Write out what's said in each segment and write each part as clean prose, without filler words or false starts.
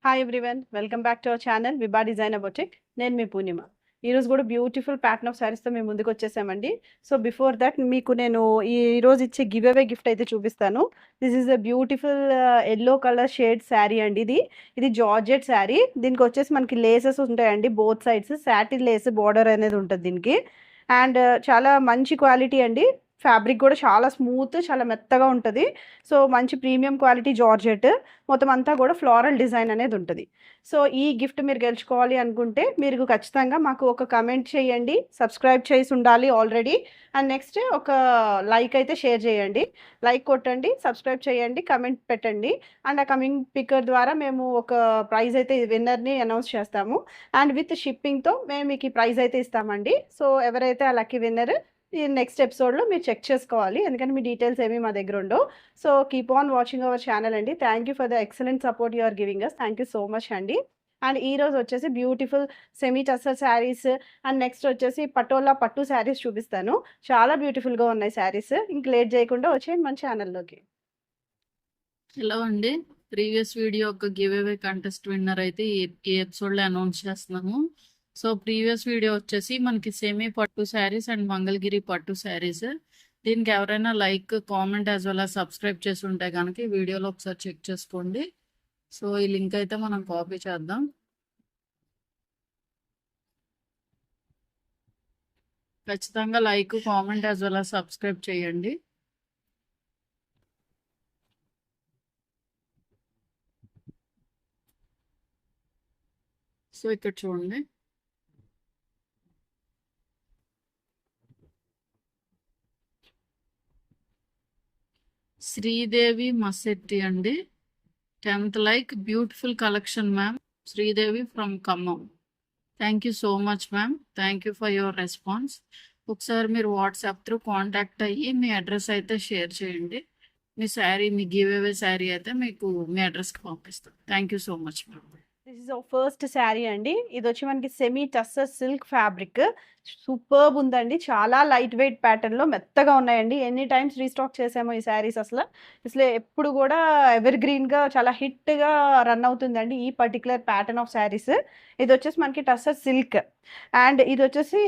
Hi everyone, welcome back to our channel Vibha designer boutique. నేను మీ పూర్ణిమ. ఈరోజు కూడా బ్యూటిఫుల్ ప్యాటర్న్ ఆఫ్ శారీస్తో మేము ముందుకు వచ్చేసామండి. సో బిఫోర్ దట్ మీకు నేను ఈరోజు ఇచ్చే గివ్ అవే గిఫ్ట్ అయితే చూపిస్తాను. This is a beautiful yellow colour shade sari అండి. ఇది జార్జెట్ శారీ. దీనికి వచ్చేసి మనకి లేసెస్ ఉంటాయండి both sides. Satin lace border అనేది ఉంటుంది దీనికి. అండ్ చాలా మంచి క్వాలిటీ అండి. ఫ్యాబ్రిక్ కూడా చాలా స్మూత్, చాలా మెత్తగా ఉంటుంది. సో మంచి ప్రీమియం క్వాలిటీ జార్జెట్. మొత్తం అంతా కూడా ఫ్లోరల్ డిజైన్ అనేది ఉంటుంది. సో ఈ గిఫ్ట్ మీరు గెలుచుకోవాలి అనుకుంటే మీరు ఖచ్చితంగా మాకు ఒక కమెంట్ చేయండి, సబ్స్క్రైబ్ చేసి ఉండాలి ఆల్రెడీ. అండ్ నెక్స్ట్ ఒక లైక్ అయితే షేర్ చేయండి. లైక్ కొట్టండి, సబ్స్క్రైబ్ చేయండి, కమెంట్ పెట్టండి. అండ్ ఆ కమింగ్ పిక్కర్ ద్వారా మేము ఒక ప్రైజ్ అయితే విన్నర్ని అనౌన్స్ చేస్తాము. అండ్ విత్ షిప్పింగ్తో మేము మీకు ఈ ప్రైజ్ అయితే ఇస్తామండి. సో ఎవరైతే ఆ లక్కీ విన్నర్ ఈ నెక్స్ట్ ఎపిసోడ్లో మీరు చెక్ చేసుకోవాలి, ఎందుకంటే మీ డీటెయిల్స్ ఏమీ మా దగ్గర ఉండవు. So keep on watching our channel అండి. Thank you for the excellent support you are giving us. Thank you so much అండి. అండ్ ఈ రోజు వచ్చేసి beautiful semi tussar saris and next వచ్చేసి పటోలా పట్టు శారీస్ చూపిస్తాను. చాలా బ్యూటిఫుల్గా ఉన్నాయి శారీస్. ఇంక లేట్ చేయకుండా వచ్చేయండి మన ఛానల్లోకి. హలో అండి, ప్రీవియస్ వీడియో ఒక గివ్ అవే కంటెస్ట్ విన్నర్ అయితే ఈ ఎపిసోడ్లో అనౌన్స్ చేస్తున్నాము. సో ప్రీవియస్ వీడియో వచ్చేసి మనకి సెమీ పట్టు శారీస్ అండ్ మంగళగిరి పట్టు శారీస్. దీనికి ఎవరైనా like, comment as well as subscribe చేసి ఉంటే కనుక ఈ వీడియోలో ఒకసారి చెక్ చేసుకోండి. సో ఈ లింక్ అయితే మనం కాపీ చేద్దాం. ఖచ్చితంగా like, comment as well as subscribe చేయండి. సో ఇక్కడ చూడండి, శ్రీదేవి మసెట్టి అండి. 10th like, beautiful collection ma'am. Sridevi from Khammam. Thank you so much ma'am. Thank you for your response. ఒకసారి మీరు వాట్సాప్ త్రూ కాంటాక్ట్ అయ్యి మీ అడ్రస్ అయితే షేర్ చేయండి. మీ శారీ, మీ గివ్ అవే శారీ అయితే మీకు మీ అడ్రస్కి పంపిస్తాం. Thank you so much ma'am. This is our first sari అండి. ఇది వచ్చి మనకి semi tussar silk fabric. Superb ఉందండి. చాలా లైట్ వెయిట్ ప్యాటర్న్లో మెత్తగా ఉన్నాయండి. ఎన్ని టైమ్స్ రీస్టాక్ చేసామో ఈ శారీస్. అసలు ఎప్పుడు కూడా ఎవర్ గ్రీన్గా చాలా హిట్గా రన్ అవుతుందండి ఈ పర్టికులర్ ప్యాటర్న్ ఆఫ్ శారీస్. ఇది వచ్చేసి మనకి టస్సర్ సిల్క్. అండ్ ఇది వచ్చేసి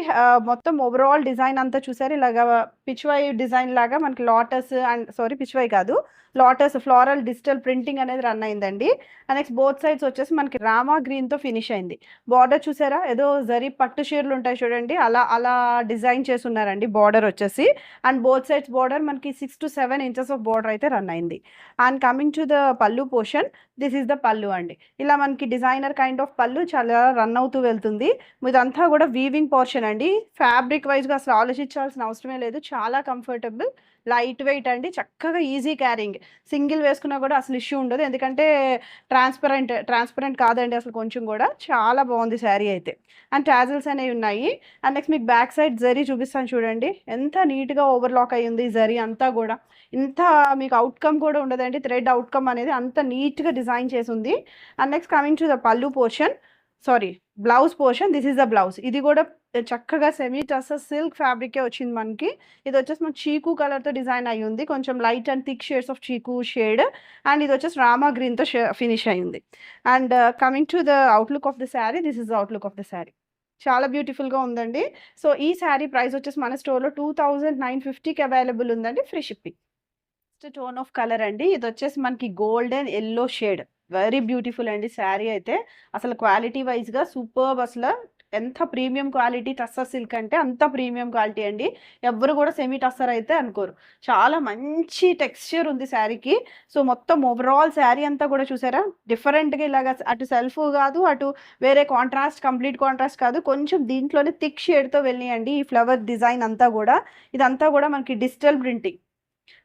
మొత్తం ఓవరాల్ డిజైన్ అంతా చూసారు, ఇలాగా పిచ్వై డిజైన్ లాగా మనకి లాటస్ అండ్ పిచ్వై కాదు, లాటస్ ఫ్లోరల్ డిజిటల్ ప్రింటింగ్ అనేది రన్ అయిందండి. అండ్ నెక్స్ట్ బోత్ సైడ్స్ వచ్చేసి మనకి రామా గ్రీన్తో ఫినిష్ అయింది. బార్డర్ చూసారా, ఏదో జరీ పట్టు షేర్లు ఉంటాయి చూడండి, అలా అలా డిజైన్ చేసి ఉన్నారండి బార్డర్ వచ్చేసి. అండ్ బోత్ సైడ్స్ బార్డర్ మనకి 6 to 7 inches ఆఫ్ బార్డర్ అయితే రన్ అయింది. And coming to the pallu portion, this is the పల్లు అండి. ఇలా మనకి డిజైనర్ కైండ్ ఆఫ్ పల్లు చాలా రన్ అవుతూ వెళ్తుంది. ఇదంతా కూడా వీవింగ్ పోర్షన్ అండి. ఫ్యాబ్రిక్ వైజ్గా అసలు ఆలోచించాల్సిన అవసరమే లేదు. చాలా కంఫర్టబుల్, లైట్ వెయిట్ అండి, చక్కగా ఈజీ క్యారింగ్. సింగిల్ వేసుకున్నా కూడా అసలు ఇష్యూ ఉండదు, ఎందుకంటే ట్రాన్స్పరెంట్ కాదండి అసలు కొంచెం కూడా. చాలా బాగుంది శారీ అయితే. అండ్ టాజిల్స్ అనేవి ఉన్నాయి. అండ్ నెక్స్ట్ మీకు బ్యాక్ సైడ్ జరీ చూపిస్తాను చూడండి, ఎంత నీట్గా ఓవర్లాక్ అయ్యి ఉంది జరీ అంతా కూడా. ఇంత మీకు అవుట్కమ్ కూడా ఉండదండి, థ్రెడ్ అవుట్కమ్ అనేది అంత నీట్గా డిజైన్ చేసి ఉంది. And next coming to the pallu portion, blouse portion, this is the blouse. ఇది కూడా చక్కగా సెమీ టస్సర్ సిల్క్ ఫ్యాబ్రికే వచ్చింది మనకి. ఇది వచ్చేసి మనకి చీకు కలర్తో డిజైన్ అయ్యి ఉంది, కొంచెం light and thick shades of చీకు షేడ్. అండ్ ఇది వచ్చేసి రామా గ్రీన్తో ఫినిష్ అయ్యింది. And coming to the outlook of the sari, this is the outlook of the sari. చాలా బ్యూటిఫుల్గా ఉందండి. సో ఈ శారీ ప్రైస్ వచ్చేసి మన స్టోర్లో 2950కి అవైలబుల్ ఉందండి, free shipping. Next tone of colour అండి. ఇది వచ్చేసి మనకి golden yellow shade. Very beautiful అండి శారీ అయితే. అసలు క్వాలిటీ వైజ్గా సూపర్బ్. అసలు ఎంత ప్రీమియం క్వాలిటీ టస్సర్ సిల్క్ అంటే అంత ప్రీమియం క్వాలిటీ అండి. ఎవ్వరు కూడా సెమీ టస్సర్ అయితే అనుకోరు. చాలా మంచి టెక్స్చర్ ఉంది శారీకి. సో మొత్తం ఓవరాల్ శారీ అంతా కూడా చూసారా, డిఫరెంట్గా ఇలాగా అటు సెల్ఫ్ కాదు, అటు వేరే కాంట్రాస్ట్, కంప్లీట్ కాంట్రాస్ట్ కాదు, కొంచెం దీంట్లోనే థిక్ షేడ్తో వెళ్ళియండి ఈ ఫ్లవర్ డిజైన్ అంతా కూడా. ఇదంతా కూడా మనకి డిజిటల్ ప్రింటింగ్.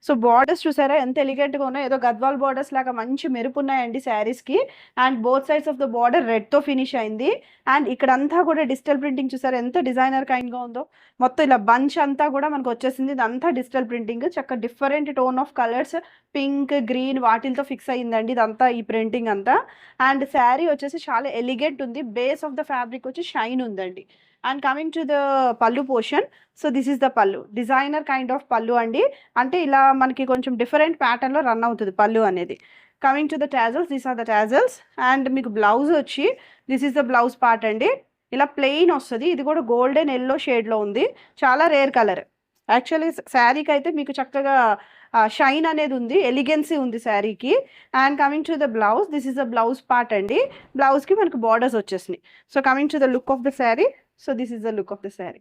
సో బార్డర్స్ చూసారా ఎంత ఎలిగెంట్గా ఉన్నాయి, ఏదో గద్వాల్ బార్డర్స్ లాగా మంచి మెరుపు ఉన్నాయండి శారీస్కి. And both sides of the border రెడ్తో ఫినిష్ అయింది. అండ్ ఇక్కడంతా కూడా డిజిటల్ ప్రింటింగ్ చూసారా ఎంత డిజైనర్ కైండ్గా ఉందో. మొత్తం ఇలా బంచ్ అంతా కూడా మనకు వచ్చేసింది, ఇదంతా డిజిటల్ ప్రింటింగ్. చక్క different tone of colours, pink, green వాటిలతో ఫిక్స్ అయ్యిందండి ఇదంతా, ఈ ప్రింటింగ్ అంతా. అండ్ శారీ వచ్చేసి చాలా ఎలిగెంట్ ఉంది. బేస్ ఆఫ్ ద ఫ్యాబ్రిక్ వచ్చి షైన్ ఉందండి. And coming to the pallu portion, so this is the పల్లు. డిజైనర్ కైండ్ ఆఫ్ పల్లు అండి. అంటే ఇలా మనకి కొంచెం డిఫరెంట్ ప్యాటర్న్లో రన్ అవుతుంది పల్లు అనేది. Coming to the tassels, these are the tassels. And మీకు బ్లౌజ్ వచ్చి this is the blouse part అండి. ఇలా ప్లెయిన్ వస్తుంది. ఇది కూడా గోల్డెన్ ఎల్లో షేడ్లో ఉంది. చాలా రేర్ కలర్. యాక్చువల్లీ శారీకి అయితే మీకు చక్కగా షైన్ అనేది ఉంది, ఎలిగెన్సీ ఉంది శారీకి. And coming to the blouse, this is the blouse part అండి. బ్లౌజ్కి మనకు బార్డర్స్ వచ్చేసినాయి. So coming to the look of the sari, so this is the look of the sari.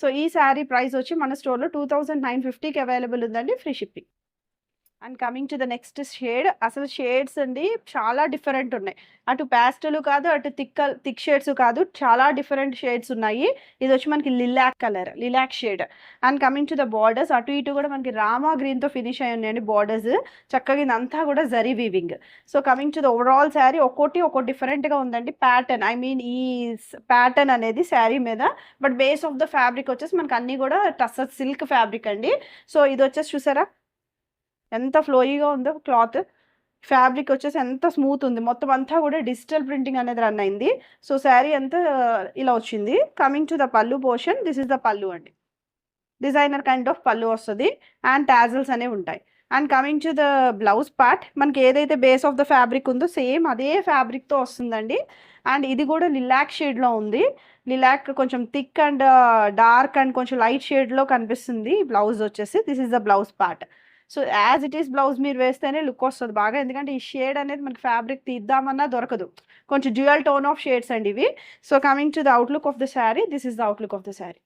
So ఈ శారీ ప్రైస్ వచ్చి మన స్టోర్లో 2950కి అవైలబుల్ ఉందండి, free shipping. And coming to the next shade, అసలు షేడ్స్ అండి చాలా డిఫరెంట్ ఉన్నాయి. అటు ప్యాస్టల్ కాదు, అటు థిక్ షేడ్స్ కాదు, చాలా డిఫరెంట్ షేడ్స్ ఉన్నాయి. ఇది వచ్చి మనకి lilac colour, lilac shade. And coming to the borders, అటు ఇటు కూడా మనకి రామా గ్రీన్తో ఫినిష్ అయి ఉన్నాయండి బార్డర్స్. చక్కగా ఇదంతా కూడా zari weaving. So coming to the overall sari, ఒక్కో డిఫరెంట్గా ఉందండి ప్యాటర్న్. ఐ మీన్ ఈ ప్యాటర్న్ అనేది శారీ మీద. But base of the fabric వచ్చేసి మనకి అన్నీ కూడా టస్సర్ సిల్క్ ఫ్యాబ్రిక్ అండి. సో ఇది వచ్చేసి చూసారా ఎంత ఫ్లోయీగా ఉందో క్లాత్. ఫ్యాబ్రిక్ వచ్చేసి ఎంత స్మూత్ ఉంది. మొత్తం అంతా కూడా డిజిటల్ ప్రింటింగ్ అనేది రన్ అయింది. సో శారీ అంతా ఇలా వచ్చింది. Coming to the pallu portion, this is the పళ్ళు అండి. డిజైనర్ కైండ్ ఆఫ్ పళ్ళు వస్తుంది. అండ్ టాజల్స్ అనేవి ఉంటాయి. And coming to the blouse part, మనకి ఏదైతే బేస్ ఆఫ్ ద ఫ్యాబ్రిక్ ఉందో సేమ్ అదే ఫ్యాబ్రిక్తో వస్తుందండి. అండ్ ఇది కూడా లిలాక్ షేడ్లో ఉంది. లిలాక్ కొంచెం థిక్ అండ్ డార్క్ అండ్ కొంచెం లైట్ షేడ్లో కనిపిస్తుంది బ్లౌజ్ వచ్చేసి. This is the blouse part. So as it is blouse మీరు వేస్తేనే లుక్ వస్తుంది బాగా. ఎందుకంటే ఈ షేడ్ అనేది మనకి ఫ్యాబ్రిక్ తీద్దామన్నా దొరకదు. కొంచెం డ్యూయల్ టోన్ ఆఫ్ షేడ్స్ అండి ఇవి. So coming to the outlook of the sari, this is the outlook of the sari.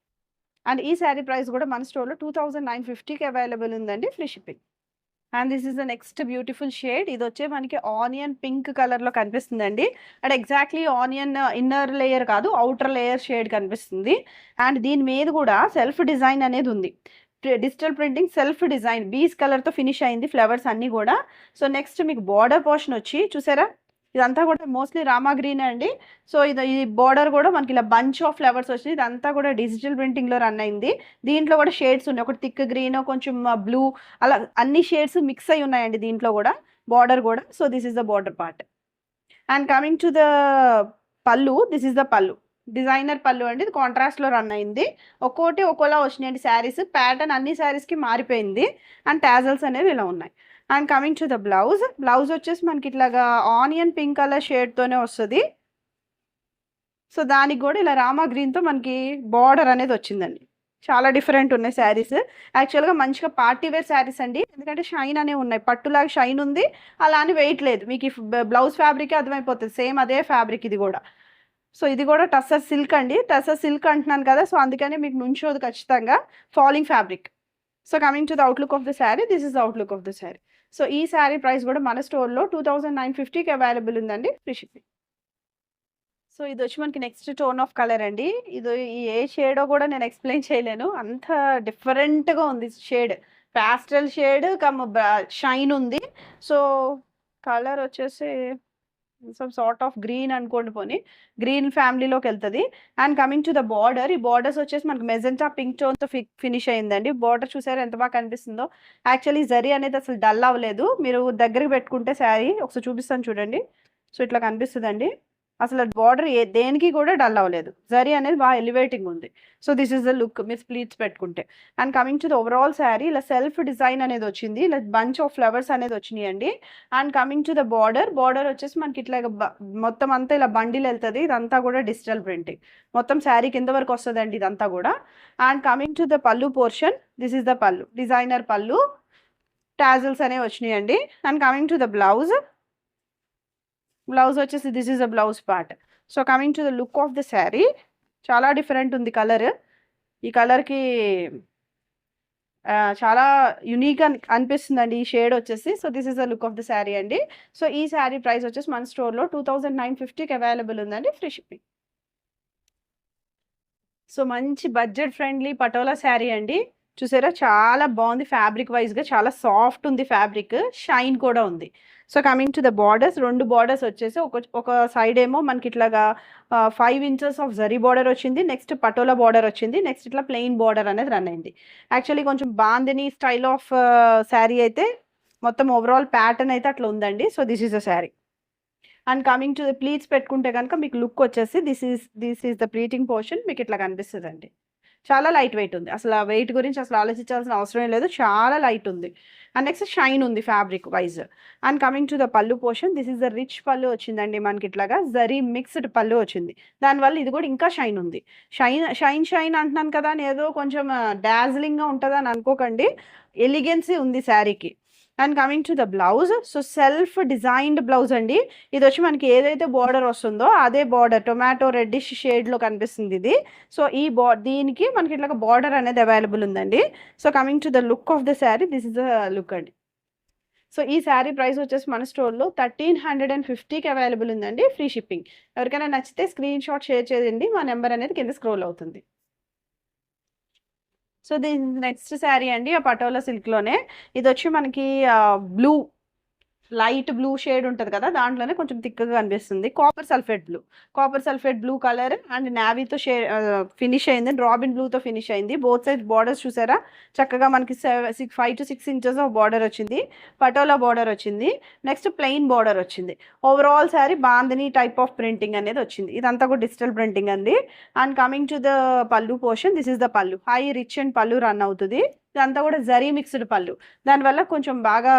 And ఈ శారీ ప్రైస్ కూడా మన స్టోర్లో 2950కి అవైలబుల్ ఉందండి, free shipping. And this is the next beautiful shade. ఇది వచ్చే మనకి ఆనియన్ పింక్ కలర్లో కనిపిస్తుందండి. And exactly onion inner layer కాదు, అవుటర్ లేయర్ షేడ్ కనిపిస్తుంది. అండ్ దీని మీద కూడా సెల్ఫ్ డిజైన్ అనేది ఉంది. డిజిటల్ ప్రింటింగ్ సెల్ఫ్ డిజైన్ బీస్ కలర్తో ఫినిష్ అయింది ఫ్లవర్స్ అన్నీ కూడా. సో నెక్స్ట్ మీకు బార్డర్ పోర్షన్ వచ్చి చూసారా, ఇదంతా కూడా మోస్ట్లీ రామా గ్రీన్ అండి. సో ఈ బార్డర్ కూడా మనకి ఇలా బంచ్ ఆఫ్ ఫ్లవర్స్ వచ్చింది. ఇదంతా కూడా డిజిటల్ ప్రింటింగ్లో రన్ అయింది. దీంట్లో కూడా షేడ్స్ ఉన్నాయి. ఒకటి థిక్ గ్రీన్, కొంచెం బ్లూ, అలా అన్ని షేడ్స్ మిక్స్ అయి ఉన్నాయండి దీంట్లో కూడా, బార్డర్ కూడా. So this is the border part. And coming to the పళ్ళు, this is the pallu. Designer పళ్ళు అండి. ఇది కాంట్రాస్ట్లో రన్ అయింది. ఒక్కోటి ఒక్కోలా వచ్చినాయండి శారీస్. ప్యాటర్న్ అన్ని శారీస్కి మారిపోయింది. అండ్ టాజల్స్ అనేవి ఇలా ఉన్నాయి. And coming to the blouse, blouse వచ్చేసి మనకి ఇట్లాగా ఆనియన్ పింక్ కలర్ షేడ్తోనే వస్తుంది. సో దానికి కూడా ఇలా రామా గ్రీన్తో మనకి బార్డర్ అనేది వచ్చిందండి. చాలా డిఫరెంట్ ఉన్నాయి శారీస్. యాక్చువల్గా మంచిగా పార్టీ వేర్ శారీస్ అండి. ఎందుకంటే షైన్ అనేవి ఉన్నాయి, పట్టులాగా షైన్ ఉంది. అలా అని వెయిట్ లేదు. మీకు ఈ బ్లౌజ్ ఫ్యాబ్రికే అర్థమైపోతుంది, సేమ్ అదే ఫ్యాబ్రిక్ ఇది కూడా. సో ఇది కూడా టస్సర్ సిల్క్ అండి. టస్సర్ సిల్క్ అంటున్నాను కదా, సో అందుకనే మీకు నుంచోదు ఖచ్చితంగా, falling fabric. So coming to the outlook of the sari, this is the outlook of the sari. So ఈ శారీ ప్రైస్ కూడా మన స్టోర్లో 2950కి అవైలబుల్ ఉందండి, ఫ్రీ షిప్పింగ్. సో ఇది వచ్చి మనకి నెక్స్ట్ టోన్ ఆఫ్ కలర్ అండి. ఇది ఏ షేడో కూడా నేను ఎక్స్ప్లెయిన్ చేయలేను, అంత డిఫరెంట్గా ఉంది shade. Pastel shade come shine ఉంది. సో కలర్ వచ్చేసి సమ్ సార్ట్ ఆఫ్ గ్రీన్ అనుకోండి, పోనీ గ్రీన్ ఫ్యామిలీలోకి వెళ్తుంది. And coming to the border, ఈ బార్డర్స్ వచ్చేసి మనకి మెజెంటా పింక్ టోన్తో ఫినిష్ అయిందండి. బార్డర్ చూసారు ఎంత బాగా కనిపిస్తుందో. యాక్చువల్లీ జరీ అనేది అసలు డల్ అవ్వలేదు. మీరు దగ్గరికి పెట్టుకుంటే శారీ ఒకసారి చూపిస్తాను చూడండి. సో ఇట్లా కనిపిస్తుందండి. అసలు బార్డర్ దేనికి కూడా డల్ అవ్వలేదు. జరీ అనేది బాగా ఎలివేటింగ్ ఉంది. So this is the look మీరు ప్లీట్స్ పెట్టుకుంటే. And coming to the overall sari, ఇలా సెల్ఫ్ డిజైన్ అనేది వచ్చింది. ఇలా బంచ్ ఆఫ్ ఫ్లవర్స్ అనేది వచ్చినాయి అండి. And coming to the border, border వచ్చేసి మనకి ఇట్లా మొత్తం అంతా ఇలా బండిల్ వెళ్తుంది. ఇదంతా కూడా డిజిటల్ ప్రింటింగ్. మొత్తం శారీ కింద వరకు వస్తుందండి ఇదంతా కూడా. And coming to the pallu portion, this is the pallu, designer pallu. Tassels అనేవి వచ్చినాయి అండి. And coming to the blouse, blouse వచ్చేసి this is the blouse part. So coming to the look of the sari, చాలా డిఫరెంట్ ఉంది కలర్. ఈ కలర్కి చాలా యూనిక్గా అనిపిస్తుందండి ఈ షేడ్ వచ్చేసి. So this is the look of the sari అండి. సో ఈ శారీ ప్రైస్ వచ్చేసి మన స్టోర్లో 2950కి అవైలబుల్ ఉందండి, ఫ్రీ షిప్పింగ్. సో మంచి బడ్జెట్ ఫ్రెండ్లీ పటోలా శారీ అండి. చూసారా చాలా బాగుంది. ఫ్యాబ్రిక్ వైజ్గా చాలా సాఫ్ట్ ఉంది ఫ్యాబ్రిక్, షైన్ కూడా ఉంది. So coming to the borders, రెండు బార్డర్స్ వచ్చేసి ఒక సైడ్ ఏమో మనకి ఇట్లాగా 5 inches ఆఫ్ జరీ బార్డర్ వచ్చింది. నెక్స్ట్ పటోలా బార్డర్ వచ్చింది. నెక్స్ట్ ఇట్లా ప్లెయిన్ బార్డర్ అనేది రన్ అయింది. యాక్చువల్లీ కొంచెం బాందిని స్టైల్ ఆఫ్ శారీ అయితే, మొత్తం ఓవరాల్ ప్యాటర్న్ అయితే అట్లా ఉందండి. So this is the sari. And coming to the pleats పెట్టుకుంటే కనుక మీకు లుక్ వచ్చేసి this is the pleating portion మీకు ఇట్లా కనిపిస్తుంది అండి. చాలా లైట్ వెయిట్ ఉంది. అసలు ఆ వెయిట్ గురించి అసలు ఆలోచించాల్సిన అవసరమే లేదు. చాలా లైట్ ఉంది. అండ్ నెక్స్ట్ షైన్ ఉంది fabric wise. And coming to the pallu portion, this is the rich pallu వచ్చిందండి మనకి ఇట్లాగా జరీ మిక్స్డ్ పల్లు వచ్చింది. దానివల్ల ఇది కూడా ఇంకా షైన్ ఉంది. షైన్ అంటున్నాను కదా అని ఏదో కొంచెం డాజ్లింగ్గా ఉంటుందని అనుకోకండి. ఎలిగెన్సీ ఉంది శారీకి. And coming to the blouse, so self designed blouse అండి. ఇది వచ్చి మనకి ఏదైతే బార్డర్ వస్తుందో అదే బార్డర్ టొమాటో రెడ్డిష్ షేడ్లో కనిపిస్తుంది ఇది. సో ఈ దీనికి మనకి ఇట్లా బార్డర్ అనేది అవైలబుల్ ఉందండి. So coming to the look of the sari, this is the look అండి. సో ఈ శారీ ప్రైస్ వచ్చేసి మన స్టోర్లో 1350కి అవైలబుల్ ఉందండి, ఫ్రీ షిప్పింగ్. ఎవరికైనా నచ్చితే స్క్రీన్ షాట్ షేర్ చేయండి, మా నెంబర్ అనేది కింద స్క్రోల్ అవుతుంది. సో దీని నెక్స్ట్ శారీ అండి ఆ పటోలా సిల్క్లోనే. ఇది వచ్చి మనకి బ్లూ, లైట్ బ్లూ షేడ్ ఉంటుంది కదా, దాంట్లోనే కొంచెం థిక్గా కనిపిస్తుంది. Copper sulphate blue colour and నావీతో ఫినిష్ అయింది, రాబిన్ బ్లూతో ఫినిష్ అయింది. బోత్ సైడ్ బార్డర్స్ చూసారా చక్కగా మనకి 5 to 6 ఇంచెస్ ఆఫ్ బార్డర్ వచ్చింది. పటోలా బార్డర్ వచ్చింది. నెక్స్ట్ ప్లెయిన్ బార్డర్ వచ్చింది. Overall sari bandhani type of printing అనేది వచ్చింది. ఇదంతా కూడా డిజిటల్ ప్రింటింగ్ అండి. And coming to the pallu portion, this is the పల్లు. హై రిచ్ అండ్ పల్లు రన్ అవుతుంది. ఇదంతా కూడా జరీ మిక్స్డ్ పల్లు, దానివల్ల కొంచెం బాగా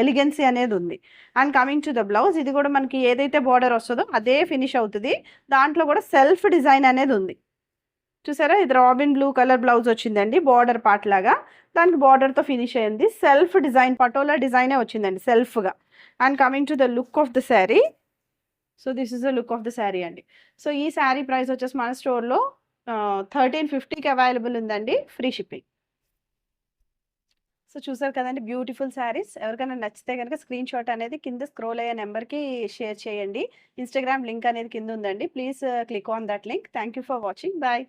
ఎలిగెన్సీ అనేది ఉంది. And coming to the blouse, ఇది కూడా మనకి ఏదైతే బార్డర్ వస్తుందో అదే ఫినిష్ అవుతుంది. దాంట్లో కూడా సెల్ఫ్ డిజైన్ అనేది ఉంది. చూసారా, ఇది రాబిన్ బ్లూ కలర్ బ్లౌజ్ వచ్చిందండి, బార్డర్ పార్ట్ లాగా. దానికి బార్డర్తో ఫినిష్ అయింది. సెల్ఫ్ డిజైన్, పటోలా డిజైనే వచ్చిందండి సెల్ఫ్గా. And coming to the look of the sari, so this is the look of the sari అండి. సో ఈ శారీ ప్రైస్ వచ్చేసి మన స్టోర్లో 1350కి అవైలబుల్ ఉందండి, ఫ్రీ షిప్పింగ్. సో చూసారు కదండి బ్యూటిఫుల్ శారీస్. ఎవరికైనా నచ్చితే కనుక స్క్రీన్ షాట్ అనేది కింద స్క్రోల్ అయ్యే నెంబర్కి షేర్ చేయండి. ఇన్స్టాగ్రామ్ లింక్ అనేది కింద ఉందండి. Please click on that link. Thank you for watching. Bye.